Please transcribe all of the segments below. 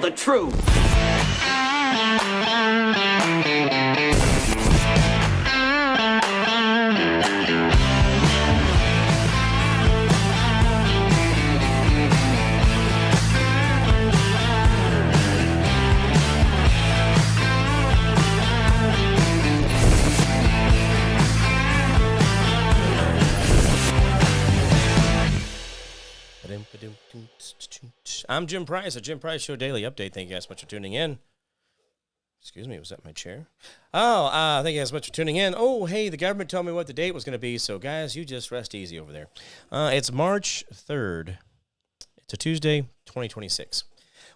the truth. I'm Jim Price, a Jim Price Show Daily Update. Thank you guys so much for tuning in. Excuse me, was that my chair? Thank you guys so much for tuning in. Oh, hey, the government told me what the date was going to be, so guys, you just rest easy over there. It's March 3rd. It's a Tuesday, 2026.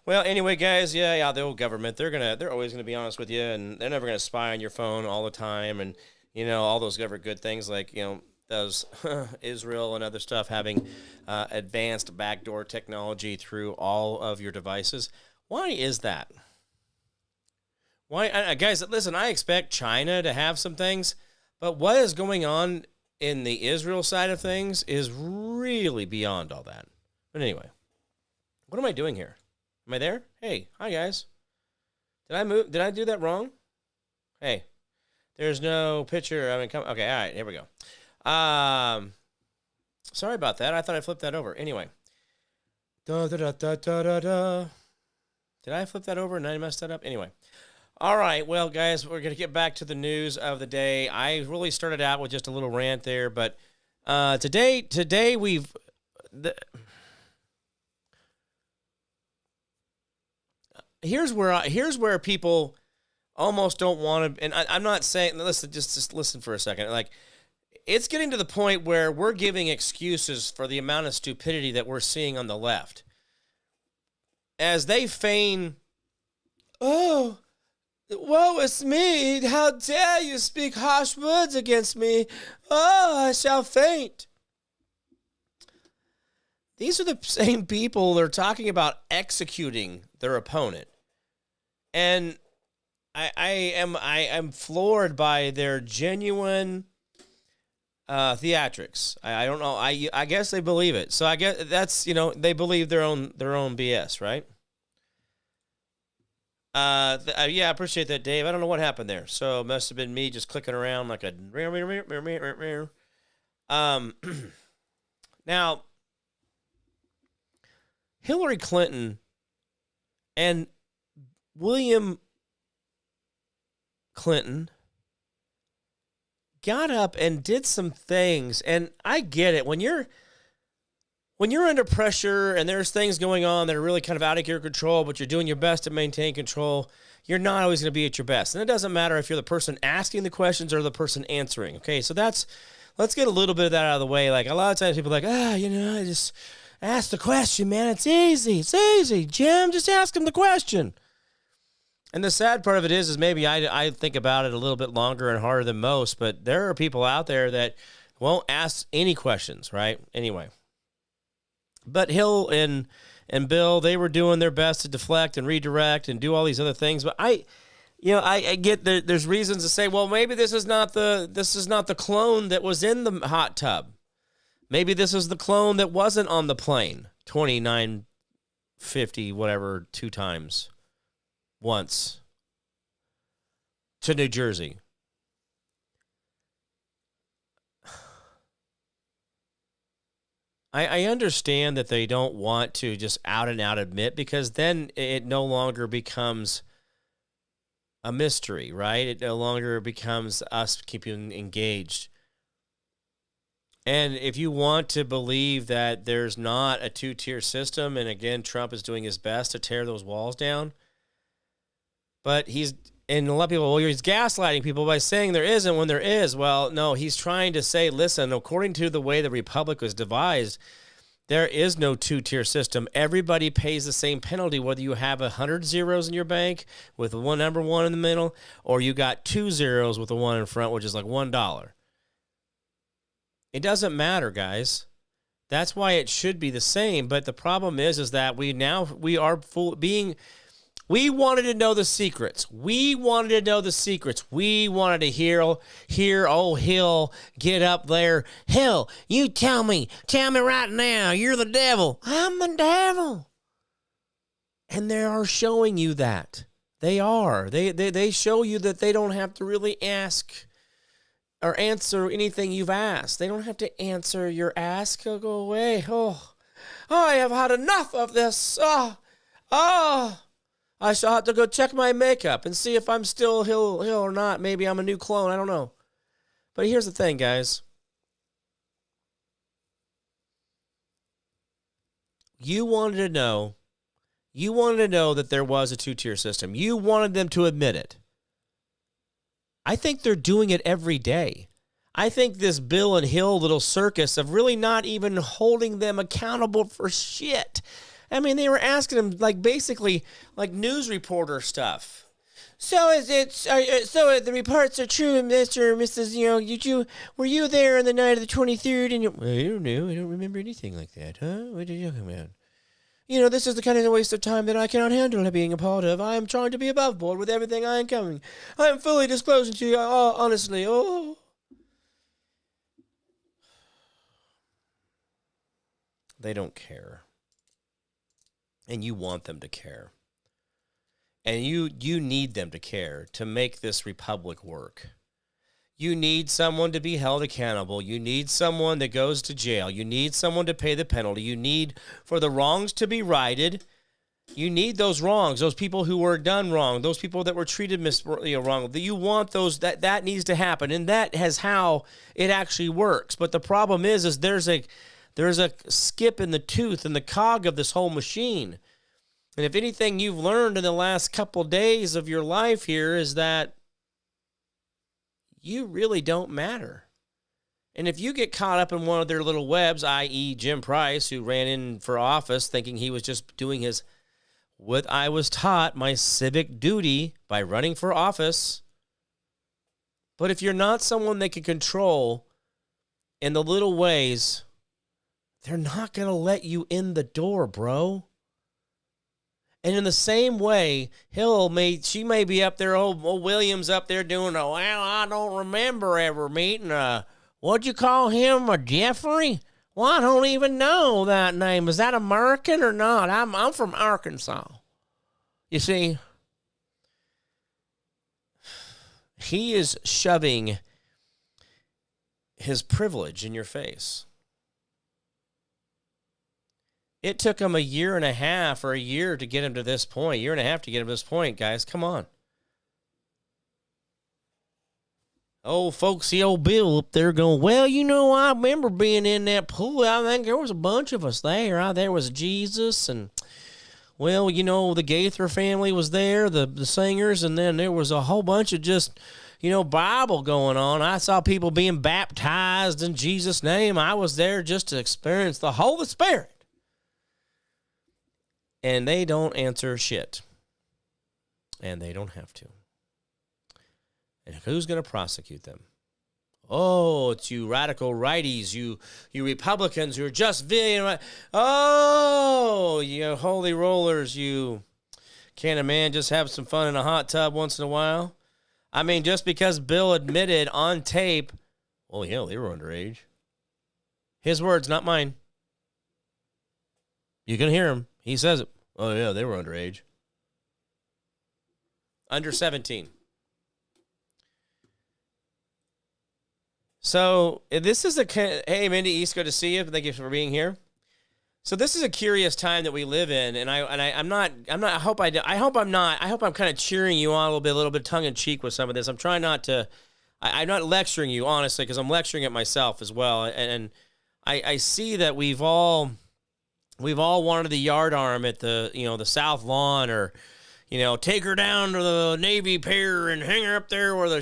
Well, anyway, guys, yeah, the old government, they're always gonna be honest with you, and they're never gonna spy on your phone all the time, and all those good things like those Israel and other stuff having advanced backdoor technology through all of your devices. Why is that? Why, guys? Listen, I expect China to have some things, but what is going on in the Israel side of things is really beyond all that. But anyway, what am I doing here? Am I there? Hey, hi guys. Did I move? Did I do that wrong? Hey, there's no picture. Okay, all right, here we go. Sorry about that. I thought I flipped that over. Anyway. Did I flip that over and I messed that up? Anyway. All right, well, guys, we're going to get back to the news of the day. I really started out with just a little rant there, but today we've... Here's where people almost don't want to, and I'm not saying, listen, just listen for a second. Like, it's getting to the point where we're giving excuses for the amount of stupidity that we're seeing on the left. As they feign, oh, woe is me, how dare you speak harsh words against me, oh, I shall faint. These are the same people that are talking about executing their opponent. And I am floored by their genuine theatrics. I don't know. I guess they believe it. So I guess that's, they believe their own BS, right? Yeah, I appreciate that, Dave. I don't know what happened there. So it must have been me just clicking around like a now, Hillary Clinton and William Clinton got up and did some things, and I get it. When you're under pressure and there's things going on that are really kind of out of your control, but you're doing your best to maintain control, you're not always going to be at your best. And it doesn't matter if you're the person asking the questions or the person answering. Okay, so let's get a little bit of that out of the way. Like, a lot of times people are like, I just ask the question, man. It's easy, Jim. Just ask him the question. And the sad part of it is maybe I think about it a little bit longer and harder than most, but there are people out there that won't ask any questions, right? Anyway. But Hill and Bill, they were doing their best to deflect and redirect and do all these other things. But I get there's reasons to say, well, maybe this is not the clone that was in the hot tub. Maybe this is the clone that wasn't on the plane 2950 whatever 2 times. Once to New Jersey. I understand that they don't want to just out and out admit, because then it no longer becomes a mystery, right? It no longer becomes us keeping engaged. And if you want to believe that there's not a 2-tier system, and again, Trump is doing his best to tear those walls down, but and a lot of people, well, he's gaslighting people by saying there isn't when there is. Well, no, he's trying to say, listen, according to the way the Republic was devised, there is no 2-tier system. Everybody pays the same penalty, whether you have 100 zeros in your bank with one number 1 in the middle, or you got 2 zeros with a 1 in front, which is like $1. It doesn't matter, guys. That's why it should be the same. But the problem is that we are we wanted to know the secrets. We wanted to know the secrets. We wanted to hear old Hill get up there. Hill, you tell me right now, you're the devil. I'm the devil. And they are showing you that. They are. They show you that they don't have to really ask or answer anything you've asked. They don't have to answer your ask. Go away. Oh, I have had enough of this. I shall have to go check my makeup and see if I'm still Hill or not. Maybe I'm a new clone. I don't know. But here's the thing, guys. You wanted to know that there was a two-tier system. You wanted them to admit it. I think they're doing it every day. I think this Bill and Hill little circus of really not even holding them accountable for shit. I mean, they were asking them basically news reporter stuff. So the reports are true, Mr. or Mrs. Were you there on the night of the 23rd? And I don't know. I don't remember anything like that, huh? What are you talking about? This is the kind of waste of time that I cannot handle being a part of. I am trying to be above board with everything I am coming. I am fully disclosing to you, honestly. Oh. They don't care. And you want them to care. And you need them to care to make this republic work. You need someone to be held accountable. You need someone that goes to jail. You need someone to pay the penalty. You need for the wrongs to be righted. You need those wrongs, those people who were done wrong, those people that were treated wrong. You want those, that needs to happen. And that is how it actually works. But the problem is there's a skip in the tooth and the cog of this whole machine. And if anything you've learned in the last couple days of your life here is that you really don't matter. And if you get caught up in one of their little webs, i.e. Jim Price, who ran in for office thinking he was just doing what I was taught, my civic duty by running for office. But if you're not someone they can control in the little ways, they're not going to let you in the door, bro. And in the same way, she may be up there, old Williams up there doing, I don't remember ever meeting what'd you call him, a Jeffrey? Well, I don't even know that name. Is that American or not? I'm from Arkansas. You see, he is shoving his privilege in your face. It took him a year and a half or a year to get him to this point. Year and a half to get him to this point, guys. Come on. Oh, folksy old Bill up there going, well, I remember being in that pool. I think there was a bunch of us there. There was Jesus and, well, the Gaither family was there, the singers, and then there was a whole bunch of just, Bible going on. I saw people being baptized in Jesus' name. I was there just to experience the Holy Spirit. And they don't answer shit. And they don't have to. And who's going to prosecute them? Oh, it's you radical righties, you Republicans who are just being, oh, you holy rollers, can a man just have some fun in a hot tub once in a while? I mean, just because Bill admitted on tape, well, yeah, they were underage. His words, not mine. You can hear him. He says it. Oh, yeah, they were underage. Under 17. So this is hey, Mindy East, good to see you. Thank you for being here. So this is a curious time that we live in, and I'm not. I hope I'm kind of cheering you on a little bit tongue in cheek with some of this. I'm trying not to. I'm not lecturing you honestly because I'm lecturing at myself as well, and I see that we've all wanted the yard arm at the the south lawn, or take her down to the Navy Pier and hang her up there where the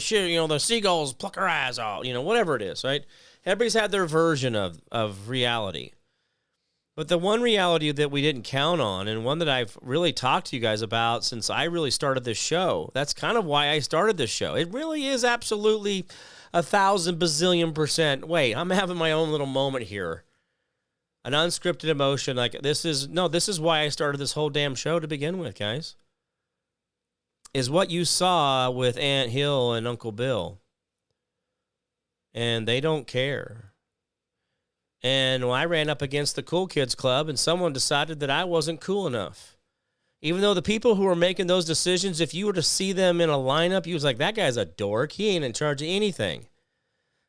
seagulls pluck her eyes out, whatever it is, right? Everybody's had their version of reality. But the one reality that we didn't count on, and one that I've really talked to you guys about since I really started this show, that's kind of why I started this show. It really is absolutely 1,000 bazillion %. Wait, I'm having my own little moment here. An unscripted emotion. This is why I started this whole damn show to begin with, guys. Is what you saw with Aunt Hill and Uncle Bill. And they don't care. And when I ran up against the Cool Kids Club and someone decided that I wasn't cool enough. Even though the people who are making those decisions, if you were to see them in a lineup, you was like, that guy's a dork. He ain't in charge of anything.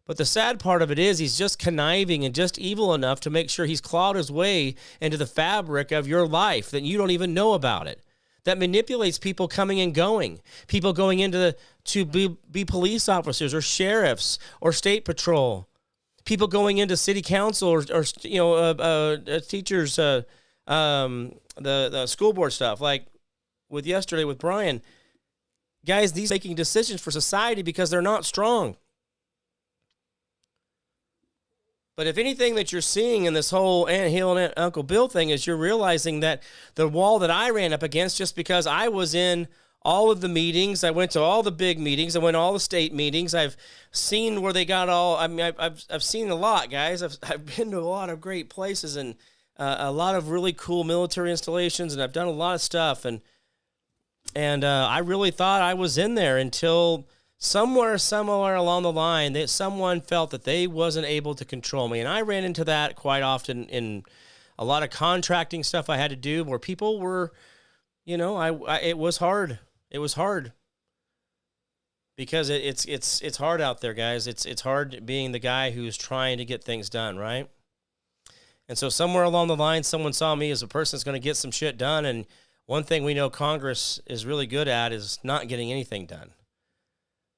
But the sad part of it is he's just conniving and just evil enough to make sure he's clawed his way into the fabric of your life that you don't even know about it. That manipulates people coming and going, people going into to be police officers or sheriffs or state patrol, people going into city council or teachers, the school board stuff, like with yesterday with Brian. Guys, these making decisions for society because they're not strong. But if anything that you're seeing in this whole Aunt Hill and Uncle Bill thing is you're realizing that the wall that I ran up against just because I was in all of the meetings, I went to all the big meetings, I went to all the state meetings, I've seen where they got all, I mean, I've seen a lot, guys. I've been to a lot of great places and a lot of really cool military installations, and I've done a lot of stuff, and I really thought I was in there until somewhere along the line that someone felt that they wasn't able to control me. And I ran into that quite often in a lot of contracting stuff I had to do where people were, it was hard. It was hard because it's hard out there, guys. It's hard being the guy who's trying to get things done, right? And so somewhere along the line, someone saw me as a person that's going to get some shit done. And one thing we know Congress is really good at is not getting anything done.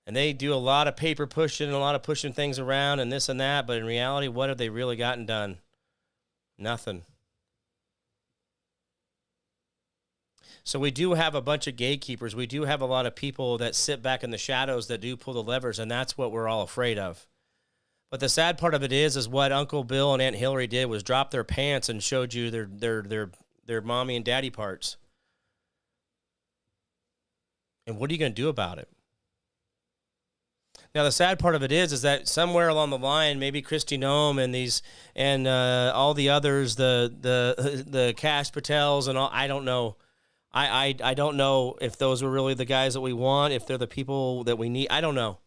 And they do a lot of paper pushing and a lot of pushing things around and this and that. But in reality, what have they really gotten done? Nothing. So we do have a bunch of gatekeepers. We do have a lot of people that sit back in the shadows that do pull the levers, and that's what we're all afraid of. But the sad part of it is what Uncle Bill and Aunt Hillary did was drop their pants and showed you their mommy and daddy parts. And what are you going to do about it? Now, the sad part of it is that somewhere along the line, maybe Kristi Noem and all the others, the Kash Patels and all, I don't know. I don't know if those were really the guys that we want, if they're the people that we need. I don't know.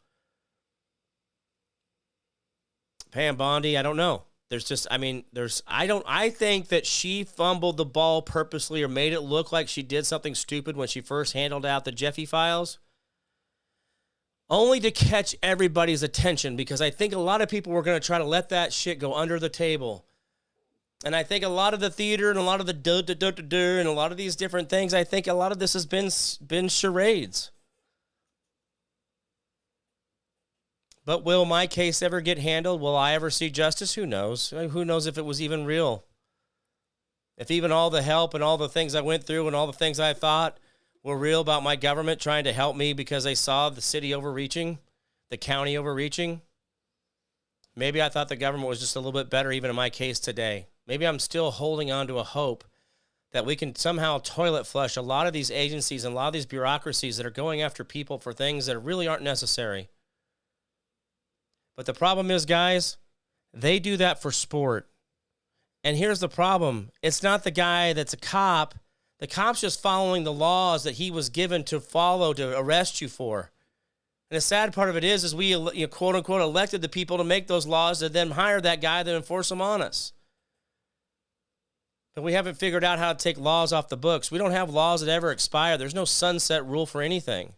Pam Bondi, I don't know. I think that she fumbled the ball purposely or made it look like she did something stupid when she first handled out the Jeffy files. Only to catch everybody's attention, because I think a lot of people were going to try to let that shit go under the table. And I think a lot of the theater and a lot of the and a lot of these different things, I think a lot of this has been charades. But will my case ever get handled? Will I ever see justice? Who knows? Who knows if it was even real? If even all the help and all the things I went through and all the things I thought were real about my government trying to help me because they saw the city overreaching, the county overreaching. Maybe I thought the government was just a little bit better even in my case today. Maybe I'm still holding on to a hope that we can somehow toilet flush a lot of these agencies and a lot of these bureaucracies that are going after people for things that really aren't necessary. But the problem is, guys, they do that for sport. And here's the problem. It's not the guy that's a cop. The cop's just following the laws that he was given to follow to arrest you for. And the sad part of it is we, quote unquote, elected the people to make those laws and then hire that guy to enforce them on us. But we haven't figured out how to take laws off the books. We don't have laws that ever expire. There's no sunset rule for anything.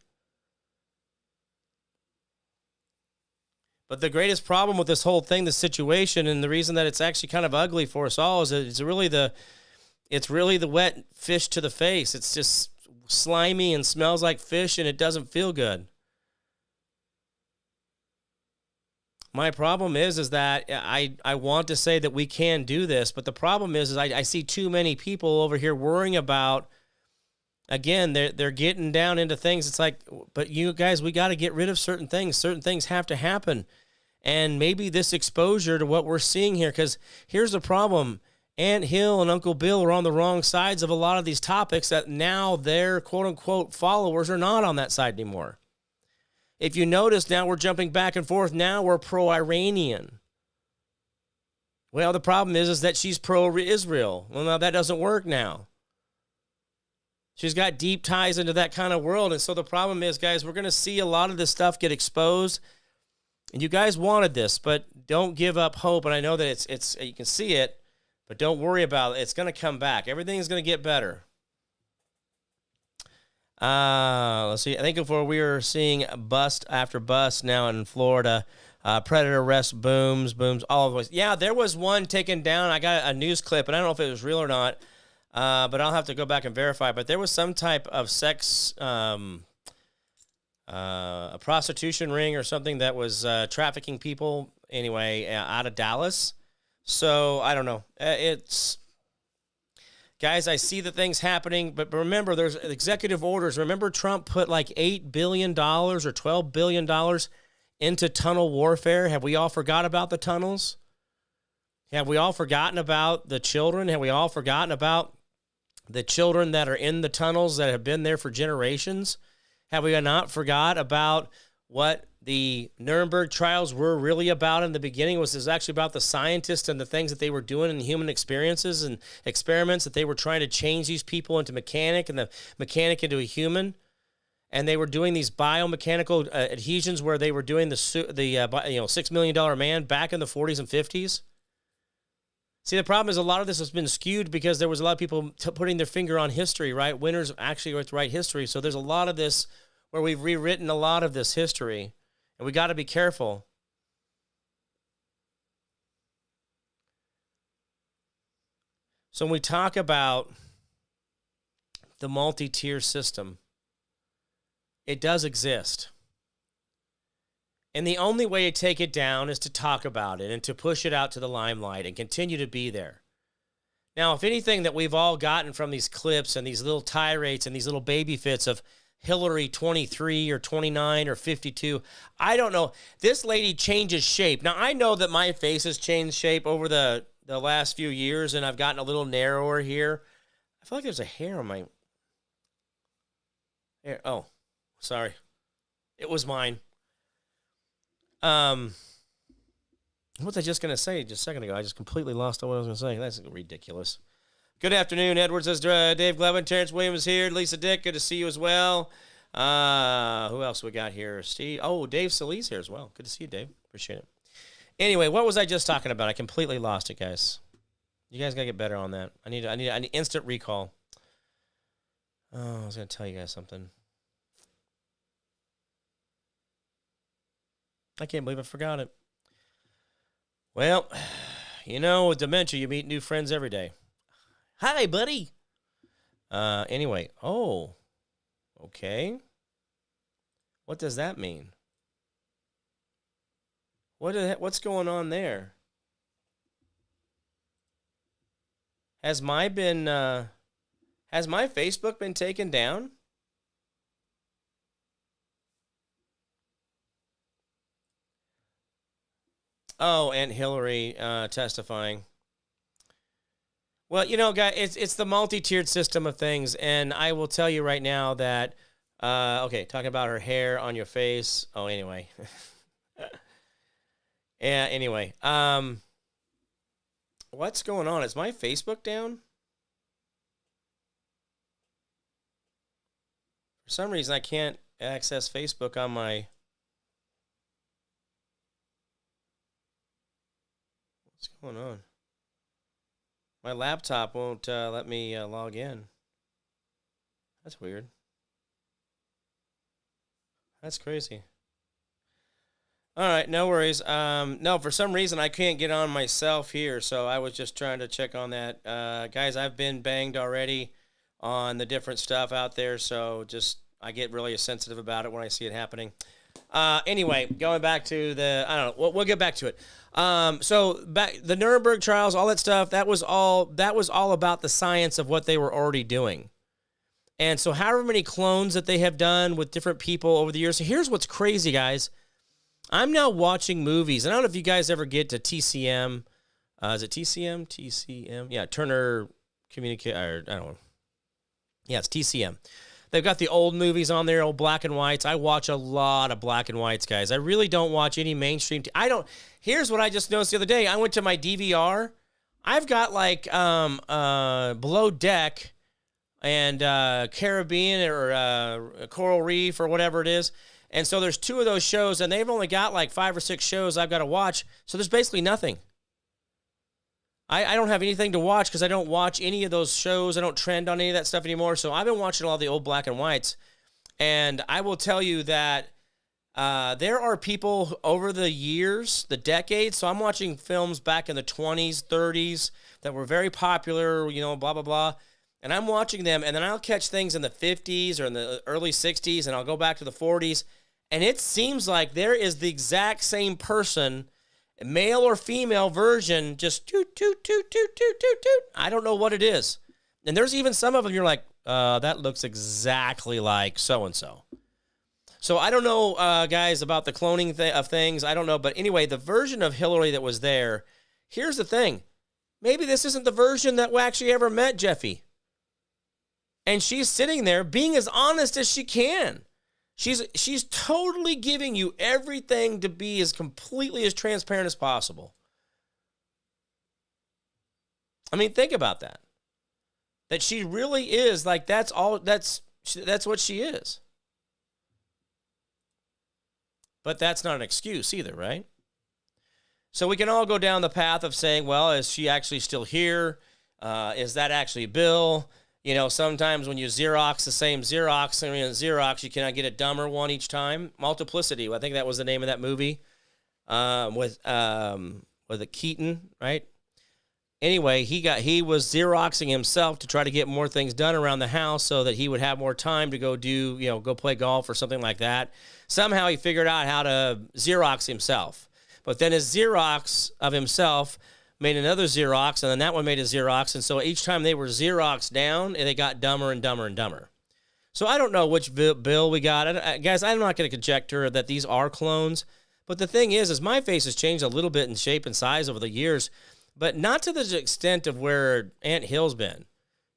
But the greatest problem with this whole thing, the situation, and the reason that it's actually kind of ugly for us all is that it's really the wet fish to the face. It's just slimy and smells like fish, and it doesn't feel good. My problem is that I want to say that we can do this, but the problem is I see too many people over here worrying about, again, they're getting down into things. It's like, but you guys, we got to get rid of certain things. Certain things have to happen. And maybe this exposure to what we're seeing here, because here's the problem. Aunt Hill and Uncle Bill are on the wrong sides of a lot of these topics that now their quote-unquote followers are not on that side anymore. If you notice, now we're jumping back and forth. Now we're pro-Iranian. Well, the problem is that she's pro-Israel. Well, now that doesn't work now. She's got deep ties into that kind of world. And so the problem is, guys, we're going to see a lot of this stuff get exposed. And you guys wanted this, but don't give up hope. And I know that it's you can see it, but don't worry about it. It's going to come back. Everything is going to get better. Let's see. I think before we are seeing bust after bust now in Florida. Predator arrest booms, all of those. Yeah, there was one taken down. I got a news clip, and I don't know if it was real or not, but I'll have to go back and verify. But there was some type of sex, a prostitution ring or something that was trafficking people, anyway, out of Dallas. So, I don't know. Guys, I see the things happening, but remember, there's executive orders. Remember, Trump put like $8 billion or $12 billion into tunnel warfare. Have we all forgot about the tunnels? Have we all forgotten about the children? Have we all forgotten about the children that are in the tunnels that have been there for generations? Have we not forgot about what the Nuremberg trials were really about in the beginning? It was actually about the scientists and the things that they were doing in human experiences and experiments, that they were trying to change these people into mechanic and the mechanic into a human. And they were doing these biomechanical adhesions where they were doing the $6 million man back in the 40s and 50s. See, the problem is a lot of this has been skewed because there was a lot of people putting their finger on history, right? Winners actually write history. So there's a lot of this where we've rewritten a lot of this history, and we got to be careful. So when we talk about the multi-tier system, it does exist. And the only way to take it down is to talk about it and to push it out to the limelight and continue to be there. Now, if anything that we've all gotten from these clips and these little tirades and these little baby fits of Hillary 23 or 29 or 52, I don't know. This lady changes shape. Now, I know that my face has changed shape over the last few years, and I've gotten a little narrower here. I feel like there's a hair on my hair. Oh. Sorry. It was mine. What was I just going to say just a second ago? I just completely lost what I was going to say. That's ridiculous. Good afternoon, Edward, says Dave Glevin. Terrence Williams here. Lisa Dick, good to see you as well. Who else we got here? Steve. Oh, Dave Solis here as well. Good to see you, Dave. Appreciate it. Anyway, what was I just talking about? I completely lost it, guys. You guys got to get better on that. I need instant recall. Oh, I was going to tell you guys something. I can't believe I forgot it. Well, with dementia, you meet new friends every day. Hi, buddy. Anyway. Oh, okay. What does that mean? What's going on there? Has my Facebook been taken down? Oh, and Hillary testifying. Well, guys, it's the multi-tiered system of things, and I will tell you right now that, talking about her hair on your face. Oh, anyway. Yeah, anyway. What's going on? Is my Facebook down? For some reason, I can't access Facebook on my... What's going on? My laptop won't let me log in. That's weird. That's crazy. All right, no worries. No, for some reason I can't get on myself here, so I was just trying to check on that. Guys, I've been banged already on the different stuff out there, so I get really sensitive about it when I see it happening. Anyway, going back to I don't know. We'll get back to it. So back the Nuremberg trials, all that stuff. That was all about the science of what they were already doing. And so, however many clones that they have done with different people over the years. So here's what's crazy, guys. I'm now watching movies, and I don't know if you guys ever get to TCM. Is it TCM? TCM? Yeah, Turner Communicate. I don't know. Yeah, it's TCM. They've got the old movies on there, old black and whites. I watch a lot of black and whites, guys. I really don't watch any mainstream. Here's what I just noticed the other day. I went to my DVR. I've got like Below Deck and Caribbean or Coral Reef or whatever it is. And so there's two of those shows, and they've only got like 5 or 6 shows I've got to watch. So there's basically nothing. I don't have anything to watch because I don't watch any of those shows. I don't trend on any of that stuff anymore. So I've been watching all the old black and whites. And I will tell you that there are people over the years, the decades. So I'm watching films back in the 20s, 30s that were very popular, blah, blah, blah. And I'm watching them, and then I'll catch things in the 50s or in the early 60s, and I'll go back to the 40s. And it seems like there is the exact same person, male or female version, just toot, toot, toot, toot, toot, toot, toot. I don't know what it is. And there's even some of them you're like, that looks exactly like so-and-so. So I don't know, guys, about the cloning of things. I don't know. But anyway, the version of Hillary that was there, here's the thing. Maybe this isn't the version that actually ever met Jeffy. And she's sitting there being as honest as she can. She's totally giving you everything to be as completely as transparent as possible. I mean, think about that. That she really is like, that's what she is. But that's not an excuse either, right? So we can all go down the path of saying, well, is she actually still here? Is that actually Bill? Sometimes when you Xerox the same Xerox, you cannot get a dumber one each time. Multiplicity, I think that was the name of that movie with a Keaton, right? Anyway, he was Xeroxing himself to try to get more things done around the house so that he would have more time to go play golf or something like that. Somehow he figured out how to Xerox himself. But then his Xerox of himself made another Xerox, and then that one made a Xerox. And so each time they were Xeroxed down, they got dumber and dumber and dumber. So I don't know which bill we got. Guys, I'm not going to conjecture that these are clones. But the thing is my face has changed a little bit in shape and size over the years, but not to the extent of where Aunt Hill's been.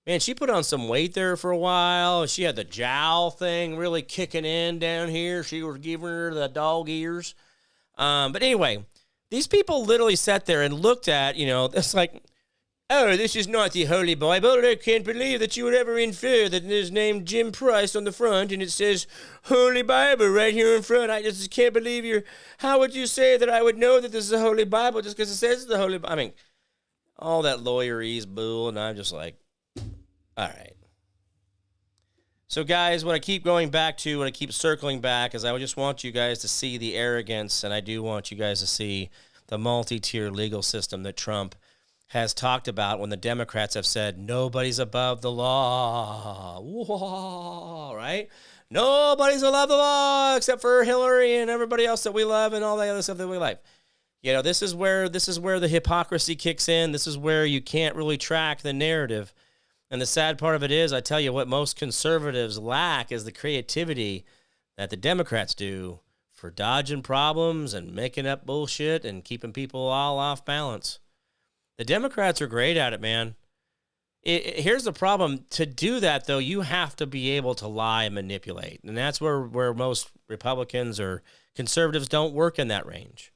Man, she put on some weight there for a while. She had the jowl thing really kicking in down here. She was giving her the dog ears. But anyway, these people literally sat there and looked at, it's like, oh, this is not the Holy Bible. I can't believe that you would ever infer that there's named Jim Price on the front and it says Holy Bible right here in front. I just can't believe how would you say that I would know that this is a Holy Bible just because it says the Holy Bible? I mean, all that lawyerese bull, and I'm just like, all right. So, guys, what I keep going back to, what I keep circling back, is I just want you guys to see the arrogance, and I do want you guys to see the multi-tier legal system that Trump has talked about when the Democrats have said, nobody's above the law. Whoa, right? Nobody's above the law except for Hillary and everybody else that we love and all the other stuff that we like. This is where the hypocrisy kicks in. This is where you can't really track the narrative. And the sad part of it is, I tell you what most conservatives lack is the creativity that the Democrats do for dodging problems and making up bullshit and keeping people all off balance. The Democrats are great at it, man. Here's the problem. To do that, though, you have to be able to lie and manipulate. And that's where most Republicans or conservatives don't work in that range.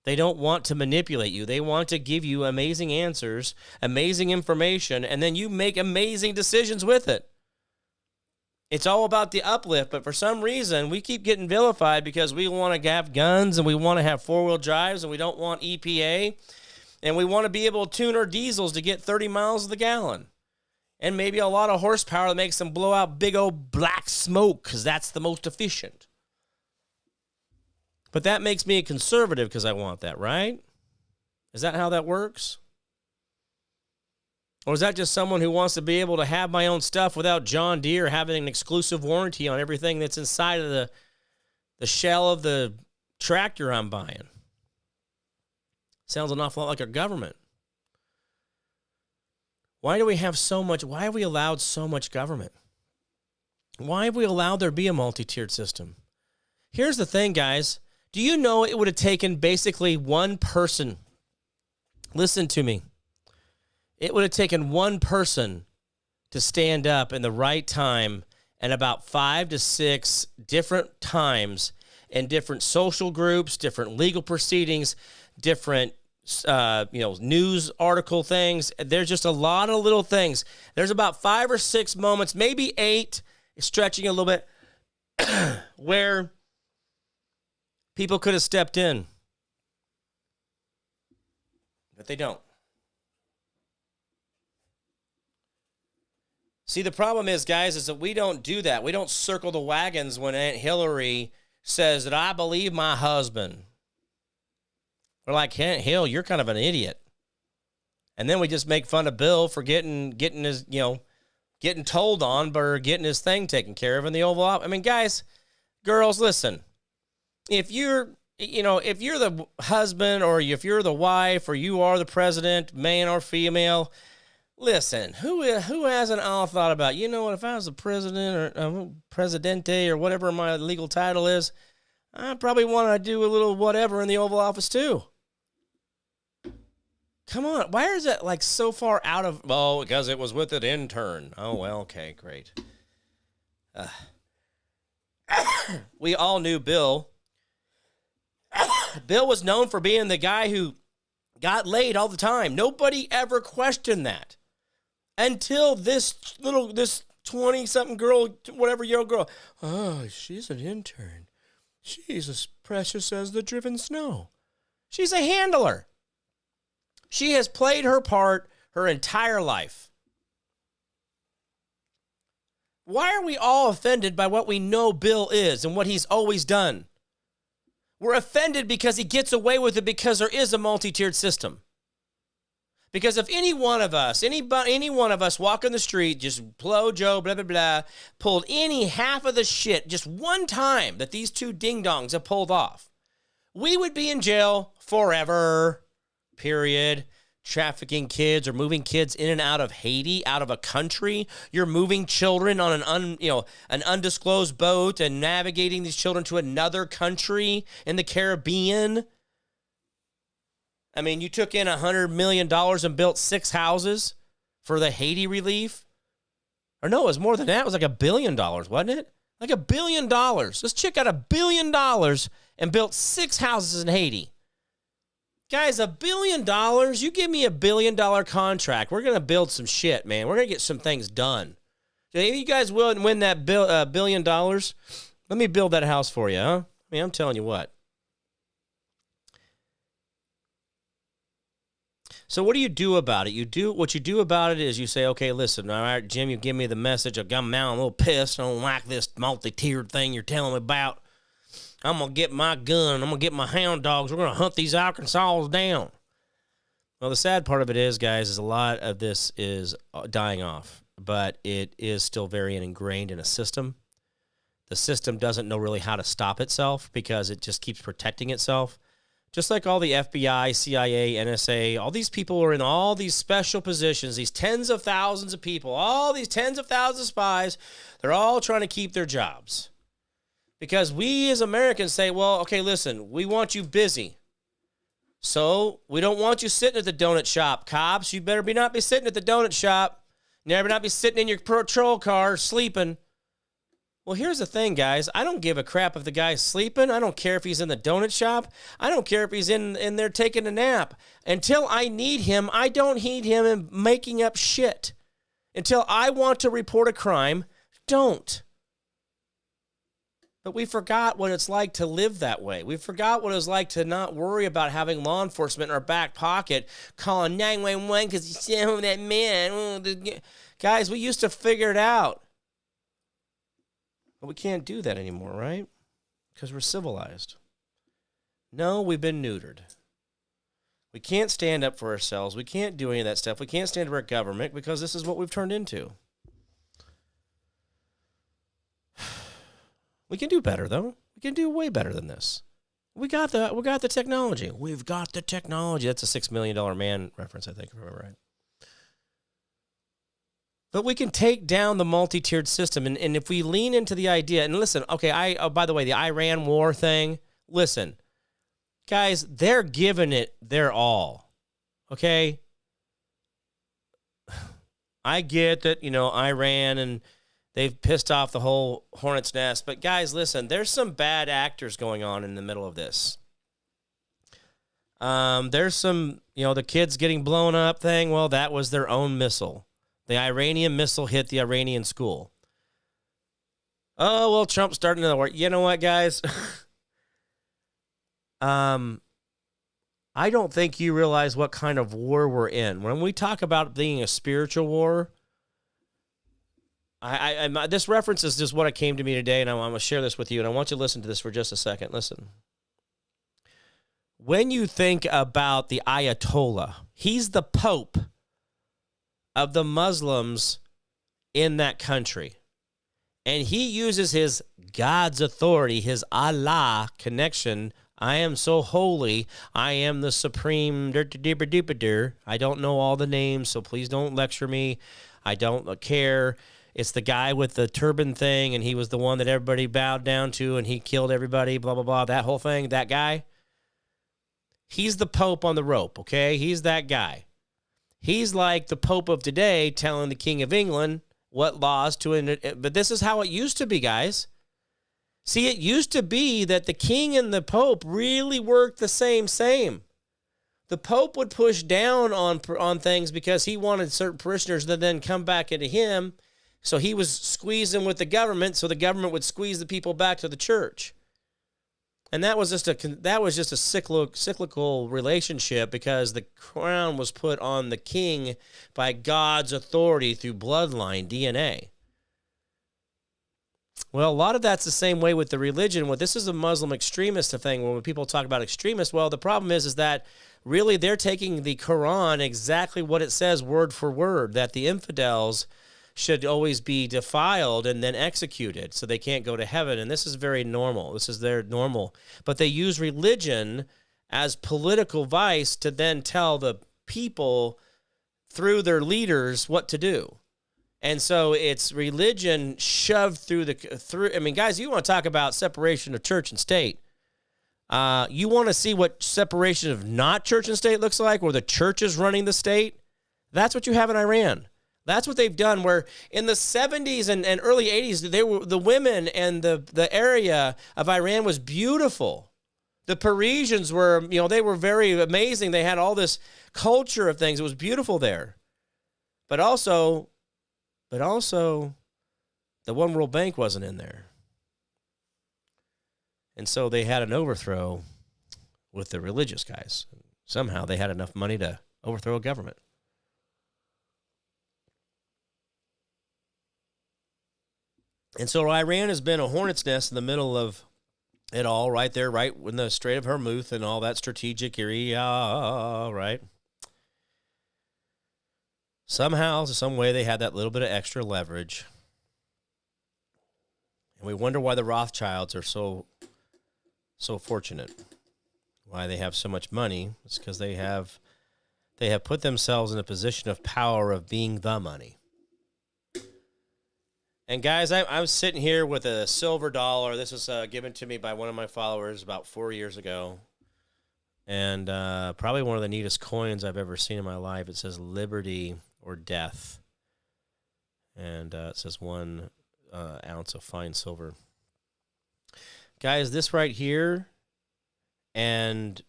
They don't want to manipulate you. They want to give you amazing answers, amazing information, and then you make amazing decisions with it. It's all about the uplift, but for some reason, we keep getting vilified because we want to have guns and we want to have four-wheel drives and we don't want EPA, and we want to be able to tune our diesels to get 30 miles to the gallon. And maybe a lot of horsepower that makes them blow out big old black smoke because that's the most efficient. But that makes me a conservative because I want that, right? Is that how that works? Or is that just someone who wants to be able to have my own stuff without John Deere having an exclusive warranty on everything that's inside of the shell of the tractor I'm buying? Sounds an awful lot like our government. Why do we have so much? Why have we allowed so much government? Why have we allowed there to be a multi-tiered system? Here's the thing, guys. Do you know it would have taken basically one person? Listen to me. It would have taken one person to stand up in the right time and about 5 to 6 different times in different social groups, different legal proceedings, different news article things. There's just a lot of little things. There's about 5 or 6 moments, maybe 8, stretching a little bit, where people could have stepped in, but they don't. See, the problem is, guys, is that we don't do that. We don't circle the wagons when Aunt Hillary says that I believe my husband. We're like, Aunt Hill, you're kind of an idiot. And then we just make fun of Bill for getting his, getting told on, but getting his thing taken care of in the Oval Office. I mean, guys, girls, listen. If you're the husband or if you're the wife or you are the president, man or female, listen, who hasn't all thought about, what, if I was the president or presidente or whatever my legal title is, I probably want to do a little whatever in the Oval Office too. Come on. Why is it like so far out of, because it was with an intern. Oh, well, okay, great. We all knew Bill. Bill was known for being the guy who got laid all the time. Nobody ever questioned that until this 20-something girl, whatever year old girl. Oh, she's an intern. She's as precious as the driven snow. She's a handler. She has played her part her entire life. Why are we all offended by what we know Bill is and what he's always done? We're offended because he gets away with it because there is a multi-tiered system. Because if any one of us walking the street, just blow Joe, blah, blah, blah, pulled any half of the shit just one time that these two ding-dongs have pulled off, we would be in jail forever, period. Trafficking kids or moving kids in and out of Haiti, out of a country. You're moving children on an undisclosed boat and navigating these children to another country in the Caribbean. I mean, you took in $100 million and built 6 houses for the Haiti relief. Or no, it was more than that. It was like $1 billion, wasn't it? Like $1 billion. This chick got $1 billion and built 6 houses in Haiti. Guys, $1 billion, you give me $1 billion contract, we're going to build some shit, man. We're going to get some things done. So if you guys will win that $1 billion, let me build that house for you, huh? I mean, I'm telling you what. So what do you do about it? What you do about it is you say, okay, listen, all right, Jim, you give me the message. I'm now a little pissed. I don't like this multi-tiered thing you're telling me about. I'm going to get my gun. I'm going to get my hound dogs. We're going to hunt these Arkansas down. Well, the sad part of it is, guys, is a lot of this is dying off, but it is still very ingrained in a system. The system doesn't know really how to stop itself because it just keeps protecting itself. Just like all the FBI, CIA, NSA, all these people are in all these special positions, these tens of thousands of people, all these tens of thousands of spies, they're all trying to keep their jobs. Because we as Americans say, well, okay, listen, we want you busy. So we don't want you sitting at the donut shop, cops. You better not be sitting at the donut shop. You better not be sitting in your patrol car sleeping. Well, here's the thing, guys. I don't give a crap if the guy's sleeping. I don't care if he's in the donut shop. I don't care if he's in there taking a nap. Until I need him, I don't need him in making up shit. Until I want to report a crime, don't. But we forgot what it's like to live that way. We forgot what it was like to not worry about having law enforcement in our back pocket, calling 911 because you sent home that man. Guys, we used to figure it out. But we can't do that anymore, right? Because we're civilized. No, we've been neutered. We can't stand up for ourselves. We can't do any of that stuff. We can't stand up for our government because this is what we've turned into. We can do better, though. We can do way better than this. We got the technology. We've got the technology. That's a $6 million man reference, I think, if I remember right. But we can take down the multi-tiered system, and if we lean into the idea, and listen, okay, by the way, the Iran war thing, listen, guys, they're giving it their all, okay? I get that, Iran and they've pissed off the whole hornet's nest. But, guys, listen, there's some bad actors going on in the middle of this. There's some, the kids getting blown up thing. Well, that was their own missile. The Iranian missile hit the Iranian school. Oh, well, Trump's starting another war. You know what, guys? I don't think you realize what kind of war we're in. When we talk about being a spiritual war, This reference is just what came to me today, and I'm going to share this with you, and I want you to listen to this for just a second. Listen. When you think about the Ayatollah, he's the Pope of the Muslims in that country. And he uses his God's authority, his Allah connection. I am so holy. I am the supreme. I don't know all the names, so please don't lecture me. I don't care. It's the guy with the turban thing, and he was the one that everybody bowed down to, and he killed everybody, blah, blah, blah. That whole thing, that guy. He's the Pope on the rope, okay? He's that guy. He's like the Pope of today telling the King of England what laws to... But this is how it used to be, guys. See, it used to be that the King and the Pope really worked the same. The Pope would push down on things because he wanted certain parishioners to then come back into him. So he was squeezing with the government, so the government would squeeze the people back to the church. And that was just a cyclical relationship because the crown was put on the king by God's authority through bloodline, DNA. Well, a lot of that's the same way with the religion. Well, this is a Muslim extremist thing. When people talk about extremists, well, the problem is that really they're taking the Quran exactly what it says word for word, that the infidels should always be defiled and then executed so they can't go to heaven. And this is very normal. This is their normal. But they use religion as political vice to then tell the people through their leaders what to do. And so it's religion shoved through. I mean, guys, you want to talk about separation of church and state. You want to see what separation of not church and state looks like, where the church is running the state? That's what you have in Iran. That's what they've done, where in the 70s and early 80s, the women and the area of Iran was beautiful. The Parisians were, they were very amazing. They had all this culture of things. It was beautiful there. But also, the One World Bank wasn't in there. And so they had an overthrow with the religious guys. Somehow they had enough money to overthrow a government. And so Iran has been a hornet's nest in the middle of it all, right there, right in the Strait of Hormuz and all that strategic area, right? Somehow, some way, they had that little bit of extra leverage. And we wonder why the Rothschilds are so fortunate, why they have so much money. It's because they have put themselves in a position of power of being the money. And guys, I'm sitting here with a silver dollar. This was given to me by one of my followers about 4 years ago. And probably one of the neatest coins I've ever seen in my life. It says liberty or death. And it says 1 ounce of fine silver. Guys, this right here and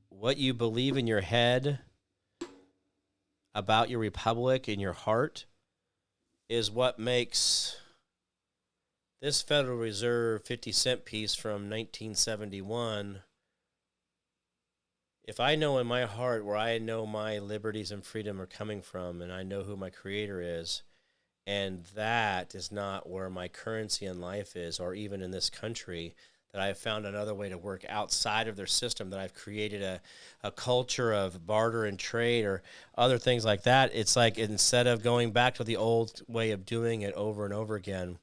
what you believe in your head about your republic in your heart is what makes this Federal Reserve 50-cent piece from 1971. If I know in my heart where I know my liberties and freedom are coming from, and I know who my creator is, and that is not where my currency in life is, or even in this country, that I have found another way to work outside of their system, that I've created a culture of barter and trade or other things like that. It's like instead of going back to the old way of doing it over and over again,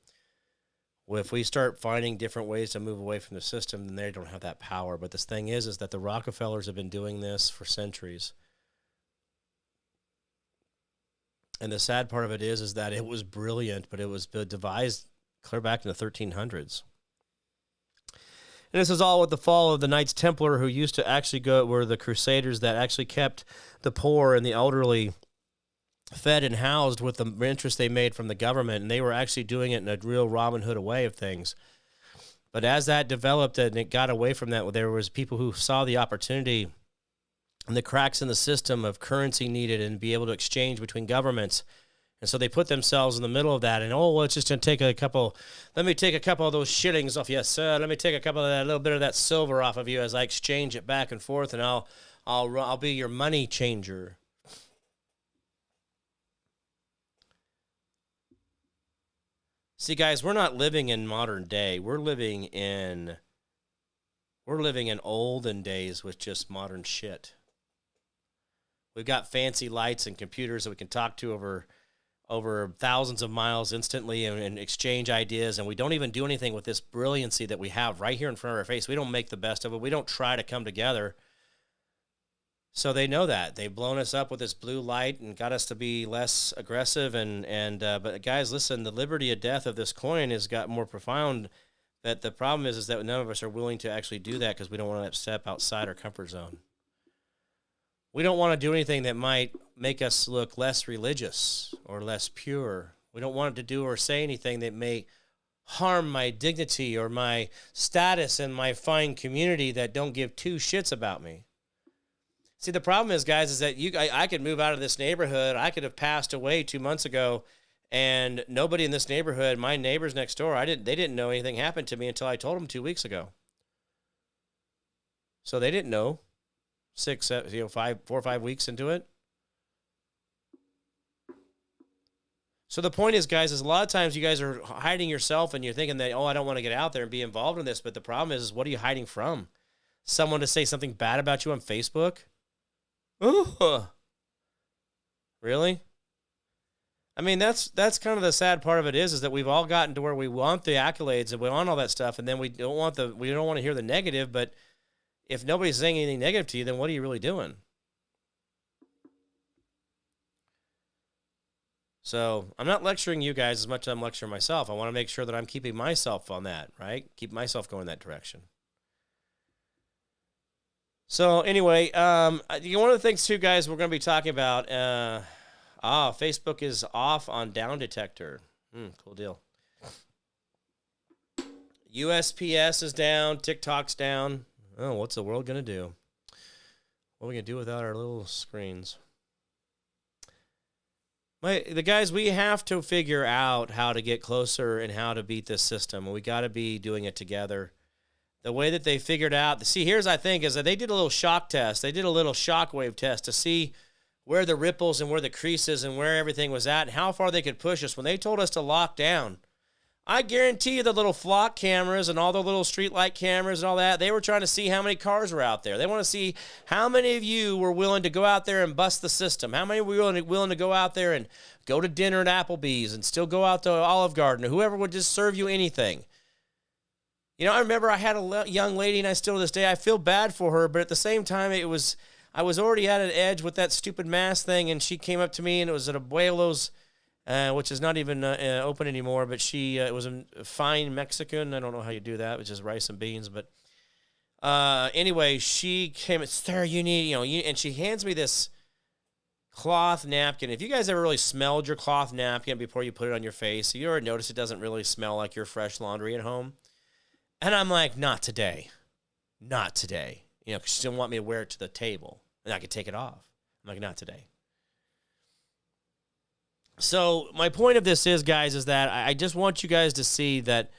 if we start finding different ways to move away from the system, then they don't have that power. But this thing is that the Rockefellers have been doing this for centuries. And the sad part of it is that it was brilliant, but it was devised clear back in the 1300s. And this is all with the fall of the Knights Templar, who used to actually were the Crusaders that actually kept the poor and the elderly fed and housed with the interest they made from the government. And they were actually doing it in a real Robin Hood way of things. But as that developed and it got away from that, there was people who saw the opportunity and the cracks in the system of currency needed and be able to exchange between governments. And so they put themselves in the middle of that, and it's just going to take let me take a couple of those shillings off you, sir. Let me take a little bit of that silver off of you as I exchange it back and forth, and I'll be your money changer. See, guys, we're not living in modern day. We're living in olden days with just modern shit. We've got fancy lights and computers that we can talk to over thousands of miles instantly and exchange ideas, and we don't even do anything with this brilliancy that we have right here in front of our face. We don't make the best of it. We don't try to come together. So they know that. They've blown us up with this blue light and got us to be less aggressive. But guys, listen, the liberty of death of this coin has got more profound. That the problem is that none of us are willing to actually do that because we don't want to step outside our comfort zone. We don't want to do anything that might make us look less religious or less pure. We don't want to do or say anything that may harm my dignity or my status in my fine community that don't give two shits about me. See, the problem is, guys, is that I could move out of this neighborhood. I could have passed away 2 months ago, and nobody in this neighborhood, my neighbors next door, they didn't know anything happened to me until I told them 2 weeks ago. So they didn't know 4 or 5 weeks into it. So the point is, guys, is a lot of times you guys are hiding yourself and you're thinking that, I don't want to get out there and be involved in this. But the problem is what are you hiding from? Someone to say something bad about you on Facebook? Ooh. Really? I mean, that's kind of the sad part of it is that we've all gotten to where we want the accolades and we want all that stuff, and then we don't want to hear the negative. But if nobody's saying anything negative to you, then what are you really doing? So I'm not lecturing you guys as much as I'm lecturing myself. I want to make sure that I'm keeping myself on that, right? Keep myself going that direction. So anyway, one of the things too, guys, we're going to be talking about, Facebook is off on down detector. Cool deal. USPS is down. TikTok's down. Oh, what's the world going to do? What are we going to do without our little screens? The guys, we have to figure out how to get closer and how to beat this system. And we got to be doing it together. The way that they figured out, is that they did a little shock test. They did a little shockwave test to see where the ripples and where the creases and where everything was at and how far they could push us when they told us to lock down. I guarantee you the little flock cameras and all the little streetlight cameras and all that, they were trying to see how many cars were out there. They want to see how many of you were willing to go out there and bust the system. How many were willing to go out there and go to dinner at Applebee's and still go out to Olive Garden or whoever would just serve you anything. I remember I had a young lady, and I still to this day, I feel bad for her, but at the same time, I was already at an edge with that stupid mask thing, and she came up to me, and it was at Abuelo's, which is not even open anymore, but it was a fine Mexican. I don't know how you do that, which is rice and beans, but anyway, she came, sir, you need, and she hands me this cloth napkin. If you guys ever really smelled your cloth napkin before you put it on your face, you already noticed it doesn't really smell like your fresh laundry at home. And I'm like, not today. Not today. Because she didn't want me to wear it to the table. And I could take it off. I'm like, not today. So my point of this is, guys, is that I just want you guys to see that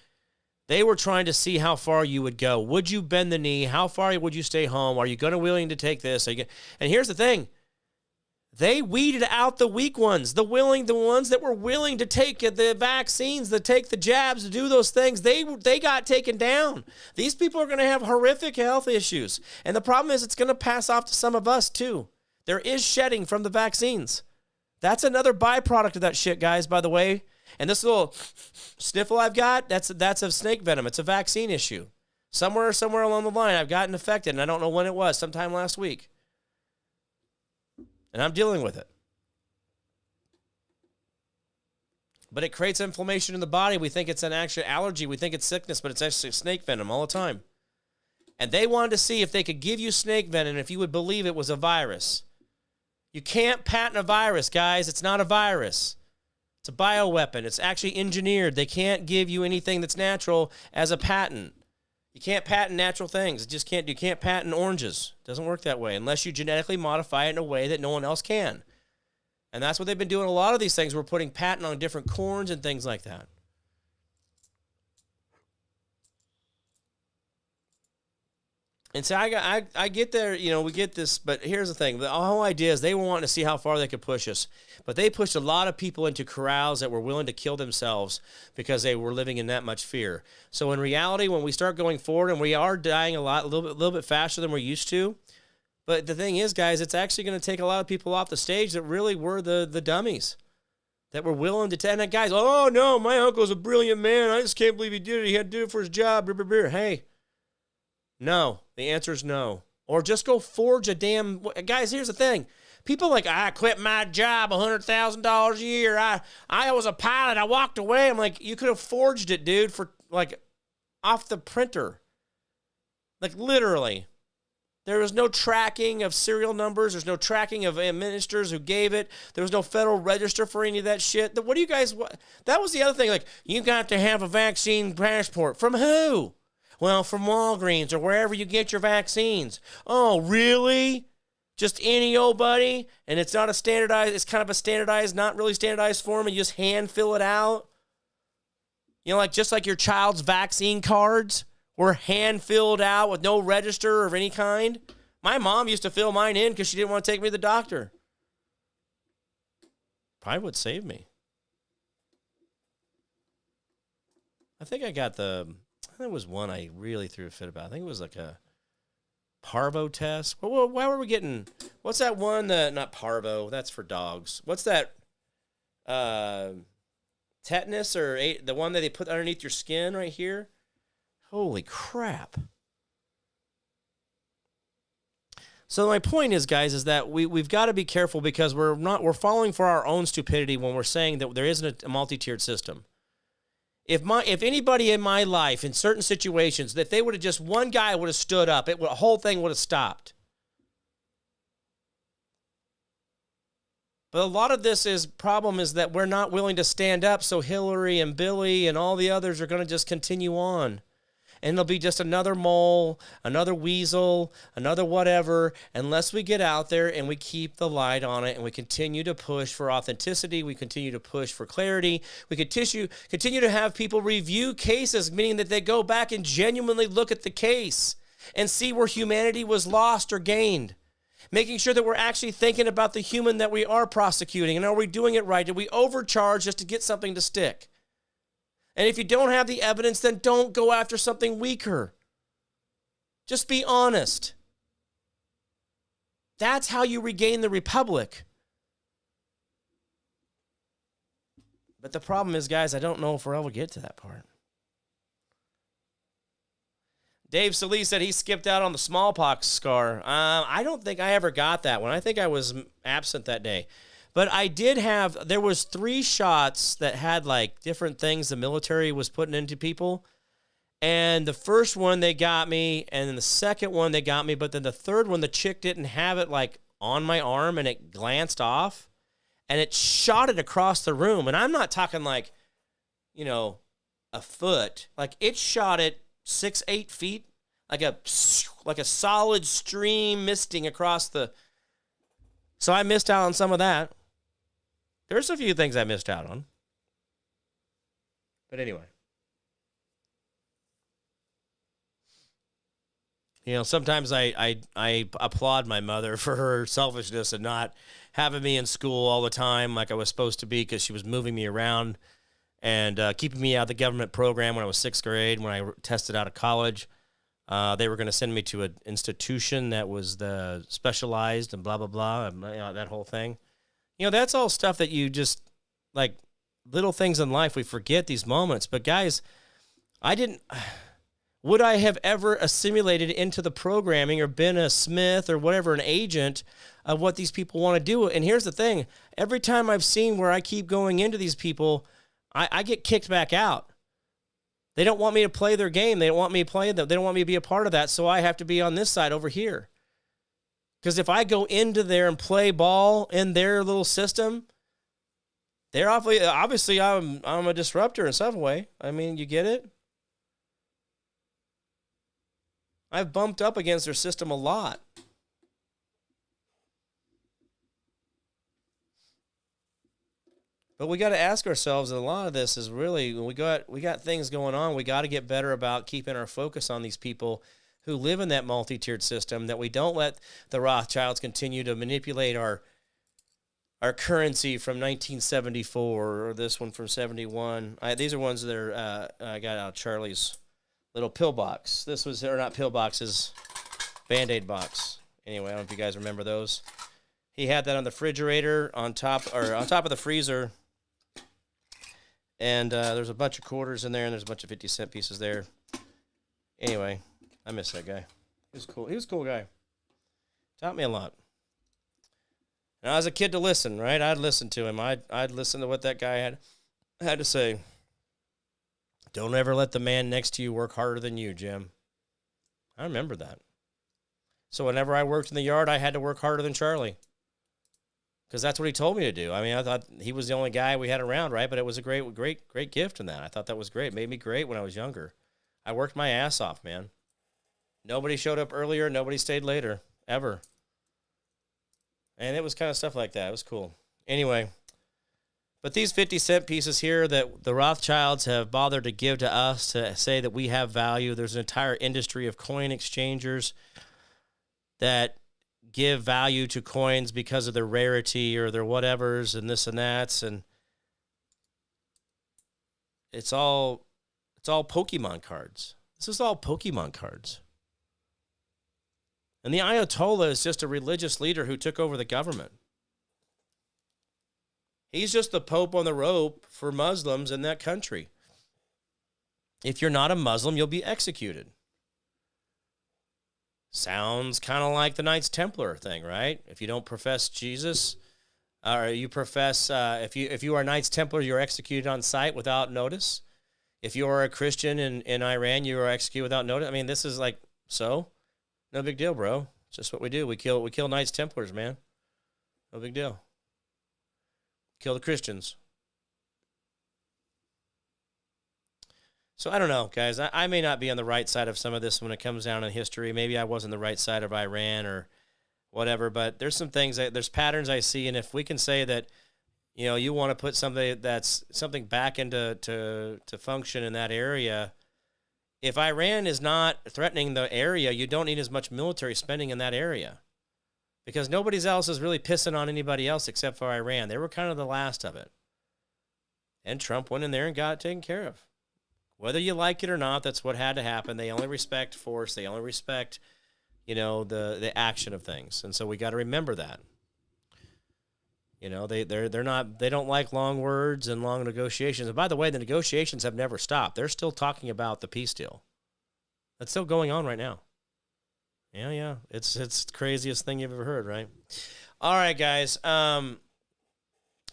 they were trying to see how far you would go. Would you bend the knee? How far would you stay home? Are you willing to take this? And here's the thing. They weeded out the weak ones, the ones that were willing to take the vaccines, to take the jabs, to do those things. They got taken down. These people are going to have horrific health issues. And the problem is it's going to pass off to some of us too. There is shedding from the vaccines. That's another byproduct of that shit, guys, by the way. And this little sniffle I've got, that's of snake venom. It's a vaccine issue. Somewhere along the line, I've gotten affected, and I don't know when it was, sometime last week. And I'm dealing with it. But it creates inflammation in the body. We think it's an actual allergy. We think it's sickness, but it's actually snake venom all the time. And they wanted to see if they could give you snake venom if you would believe it was a virus. You can't patent a virus, guys. It's not a virus. It's a bioweapon. It's actually engineered. They can't give you anything that's natural as a patent. You can't patent natural things. You can't patent oranges. It doesn't work that way unless you genetically modify it in a way that no one else can. And that's what they've been doing. A lot of these things, we're putting patent on different corns and things like that. And so I get there, we get this, but here's the thing. The whole idea is they were wanting to see how far they could push us. But they pushed a lot of people into corrals that were willing to kill themselves because they were living in that much fear. So in reality, when we start going forward, and we are dying a little bit faster than we're used to, but the thing is, guys, it's actually going to take a lot of people off the stage that really were the dummies, that were willing to and guys, oh, no, my uncle's a brilliant man. I just can't believe he did it. He had to do it for his job. Hey, no. The answer is no. Or just go forge a damn... Guys, here's the thing. People like, I quit my job, $100,000 a year. I was a pilot. I walked away. I'm like, you could have forged it, dude, for like off the printer. Like literally. There was no tracking of serial numbers. There's no tracking of ministers who gave it. There was no federal register for any of that shit. What do you guys... That was the other thing. Like, you got to have a vaccine passport. From who? Well, from Walgreens or wherever you get your vaccines. Oh, really? Just any old buddy? And it's not a standardized, it's kind of a standardized, not really standardized form, and you just hand fill it out? Like just like your child's vaccine cards were hand filled out with no register of any kind. My mom used to fill mine in because she didn't want to take me to the doctor. Probably would save me. I think I got there was one I really threw a fit about. I think it was like a parvo test. Well, why were we getting... What's that one? Not parvo. That's for dogs. What's that? Tetanus or the one that they put underneath your skin right here? Holy crap. So my point is, guys, is that we've got to be careful because we're falling for our own stupidity when we're saying that there isn't a multi-tiered system. If anybody in my life, in certain situations, that they would have just, one guy would have stood up, the whole thing would have stopped. But a lot of this problem is that we're not willing to stand up, so Hillary and Billy and all the others are going to just continue on. And it'll be just another mole, another weasel, another whatever, unless we get out there and we keep the light on it and we continue to push for authenticity, we continue to push for clarity, we continue to have people review cases, meaning that they go back and genuinely look at the case and see where humanity was lost or gained. Making sure that we're actually thinking about the human that we are prosecuting, and are we doing it right? Did we overcharge just to get something to stick? And if you don't have the evidence, then don't go after something weaker. Just be honest. That's how you regain the republic. But the problem is, guys, I don't know if we'll ever get to that part. Dave Solis said he skipped out on the smallpox scar. I don't think I ever got that one. I think I was absent that day. But I did there was 3 shots that had like different things the military was putting into people. And the first one, they got me. And then the second one, they got me. But then the third one, the chick didn't have it like on my arm and it glanced off. And it shot it across the room. And I'm not talking like, a foot. Like it shot it 6-8 feet. Like a solid stream misting across the... So I missed out on some of that. There's a few things I missed out on. But anyway. Sometimes I applaud my mother for her selfishness and not having me in school all the time like I was supposed to be, because she was moving me around and keeping me out of the government program when I was 6th grade. When I tested out of college, they were going to send me to an institution that was the specialized and blah, blah, blah, that whole thing. That's all stuff that you just, like, little things in life, we forget these moments. But, guys, would I have ever assimilated into the programming or been a Smith or whatever, an agent of what these people want to do? And here's the thing. Every time I've seen where I keep going into these people, I get kicked back out. They don't want me to play their game. They don't want me to play them. They don't want me to be a part of that, so I have to be on this side over here. Because if I go into there and play ball in their little system, they're obviously I'm a disruptor in some way. I mean, you get it? I've bumped up against their system a lot. But we got to ask ourselves, and a lot of this is really, we got things going on. We got to get better about keeping our focus on these people who live in that multi-tiered system, that we don't let the Rothschilds continue to manipulate our currency from 1974 or this one from 71. These are ones that are I got out of Charlie's little pill box. This was, or not pill boxes, Band-Aid box. Anyway, I don't know if you guys remember those. He had that on the refrigerator on top of the freezer. And there's a bunch of quarters in there, and there's a bunch of 50-cent pieces there. Anyway, I miss that guy. He was cool. He was a cool guy. Taught me a lot. And I was a kid to listen, right? I'd listen to him. I'd listen to what that guy had to say. Don't ever let the man next to you work harder than you, Jim. I remember that. So whenever I worked in the yard, I had to work harder than Charlie. Because that's what he told me to do. I mean, I thought he was the only guy we had around, right? But it was a great gift in that. I thought that was great. It made me great when I was younger. I worked my ass off, man. Nobody showed up earlier. Nobody stayed later, ever. And it was kind of stuff like that. It was cool. Anyway, but these 50-cent pieces here that the Rothschilds have bothered to give to us to say that we have value, there's an entire industry of coin exchangers that give value to coins because of their rarity or their whatevers and this and that, and it's all Pokemon cards. This is all Pokemon cards. And the Ayatollah is just a religious leader who took over the government. He's just the Pope on the rope for Muslims in that country. If you're not a Muslim, you'll be executed. Sounds kind of like the Knights Templar thing, right? If you don't profess Jesus, or you profess, if you are Knights Templar, you're executed on sight without notice. If you are a Christian in Iran, you are executed without notice. I mean, this is like, so no big deal, bro. It's just what we do. We kill Knights Templars, man. No big deal. Kill the Christians. So I don't know, guys. I may not be on the right side of some of this when it comes down in history. Maybe I was on the right side of Iran or whatever, but there's some things, there's patterns I see, and if we can say that, you know, you want to put something back into to function in that area, if Iran is not threatening the area, you don't need as much military spending in that area because nobody else is really pissing on anybody else except for Iran. They were kind of the last of it. And Trump went in there and got it taken care of. Whether you like it or not, that's what had to happen. They only respect force. They only respect, you know, the action of things. And so we got to remember that. You know, they don't like long words and long negotiations. And by the way, the negotiations have never stopped. They're still talking about the peace deal. That's still going on right now. Yeah. It's the craziest thing you've ever heard, right? All right, guys.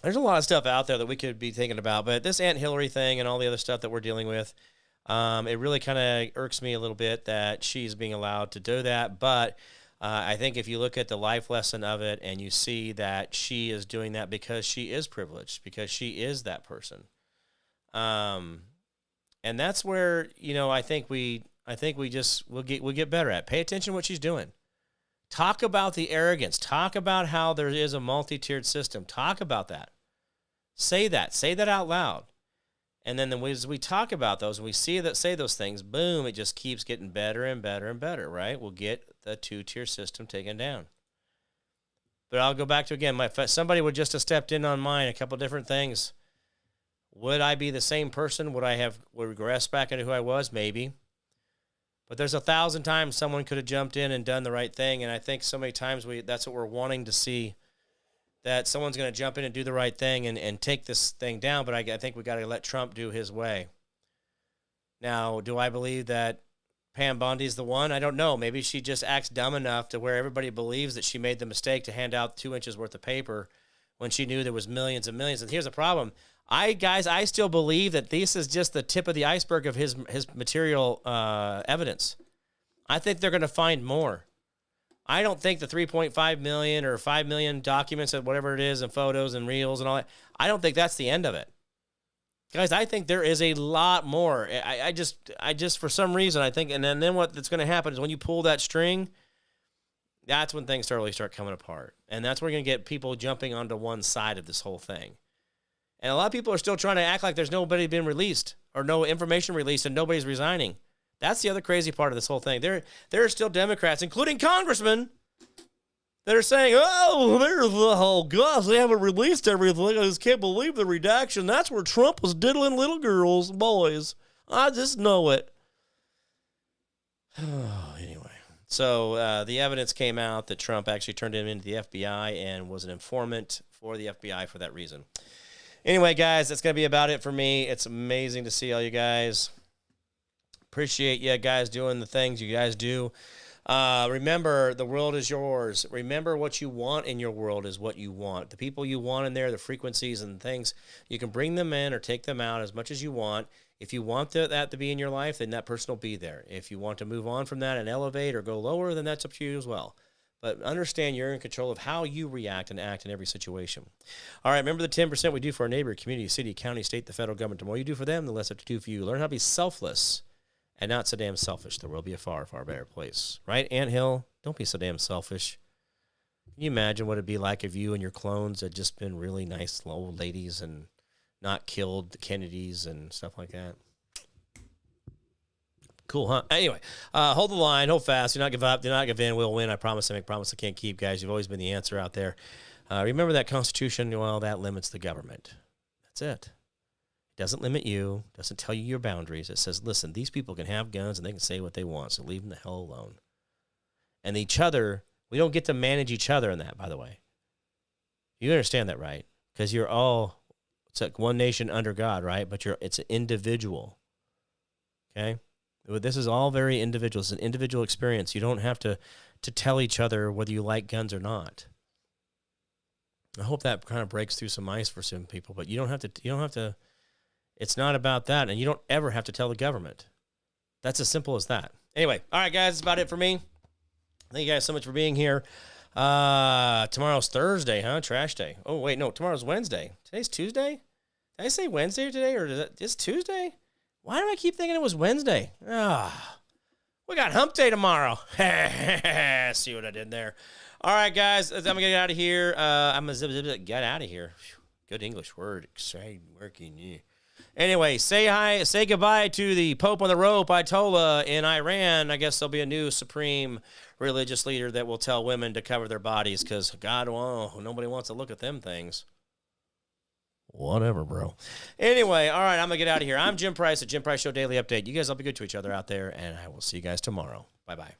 There's a lot of stuff out there that we could be thinking about, but this Aunt Hillary thing and all the other stuff that we're dealing with, it really kind of irks me a little bit that she's being allowed to do that. But I think if you look at the life lesson of it and you see that she is doing that because she is privileged, because she is that person. And that's where, you know, I think we'll get better at. Pay attention to what she's doing. Talk about the arrogance. Talk about how there is a multi-tiered system. Talk about that. Say that out loud. And then as we talk about those and we say those things, boom, it just keeps getting better and better and better, right? We'll get the two-tier system taken down. But I'll go back to, again, somebody would just have stepped in on mine, a couple different things. Would I be the same person? Would regress back into who I was? Maybe. But there's 1,000 times someone could have jumped in and done the right thing, and I think so many times that's what we're wanting to see, that someone's going to jump in and do the right thing and take this thing down, but I think we got to let Trump do his way. Now, do I believe that Pam Bondi's the one? I don't know. Maybe she just acts dumb enough to where everybody believes that she made the mistake to hand out 2 inches worth of paper when she knew there was millions and millions. And here's the problem. I still believe that this is just the tip of the iceberg of his material evidence. I think they're going to find more. I don't think the 3.5 million or 5 million documents and whatever it is and photos and reels and all that, I don't think that's the end of it. Guys, I think there is a lot more. I just for some reason, I think, and then what's going to happen is when you pull that string, that's when things really start coming apart. And that's where you're going to get people jumping onto one side of this whole thing. And a lot of people are still trying to act like there's nobody been released or no information released and nobody's resigning. That's the other crazy part of this whole thing. There are still Democrats, including congressmen, that are saying, oh, there's the whole, gosh, they haven't released everything. I just can't believe the redaction. That's where Trump was diddling little girls, boys. I just know it. Anyway, so the evidence came out that Trump actually turned him into the FBI and was an informant for the FBI for that reason. Anyway, guys, that's going to be about it for me. It's amazing to see all you guys. Appreciate you guys doing the things you guys do. Remember, the world is yours. Remember, what you want in your world is what you want. The people you want in there, the frequencies and things, you can bring them in or take them out as much as you want. If you want that to be in your life, then that person will be there. If you want to move on from that and elevate or go lower, then that's up to you as well. But understand you're in control of how you react and act in every situation. All right, remember the 10% we do for our neighbor, community, city, county, state, the federal government. The more you do for them, the less they have to do for you. Learn how to be selfless and not so damn selfish. The world will be a far, far better place. Right, Ant Hill? Don't be so damn selfish. Can you imagine what it'd be like if you and your clones had just been really nice old ladies and not killed the Kennedys and stuff like that? Cool, huh? Anyway, hold the line, hold fast. Do not give up. Do not give in. We'll win. I promise. I make promise I can't keep, guys. You've always been the answer out there. Remember that Constitution, well, that limits the government. That's it. It doesn't limit you. Doesn't tell you your boundaries. It says, listen, these people can have guns and they can say what they want, so leave them the hell alone. And each other, we don't get to manage each other in that, by the way. You understand that, right? Because you're all, it's like one nation under God, right? But it's an individual. Okay? This is all very individual. It's an individual experience. You don't have to tell each other whether you like guns or not. I hope that kind of breaks through some ice for some people, but you don't have to, it's not about that, and you don't ever have to tell the government. That's as simple as that. Anyway, all right, guys, that's about it for me. Thank you guys so much for being here. Tomorrow's Thursday, huh? Trash day. Oh, wait, no, tomorrow's Wednesday. Today's Tuesday? Did I say Wednesday today, or is Tuesday? Why do I keep thinking it was Wednesday? We got hump day tomorrow. See what I did there. All right, guys, I'm going to get out of here. I'm going to get out of here. Good English word. Exciting working. Yeah. Anyway, say goodbye to the Pope on the rope, Ayatollah, in Iran. I guess there'll be a new supreme religious leader that will tell women to cover their bodies because, God, nobody wants to look at them things. Whatever, bro. Anyway, all right, I'm going to get out of here. I'm Jim Price at Jim Price Show Daily Update. You guys all be good to each other out there, and I will see you guys tomorrow. Bye-bye.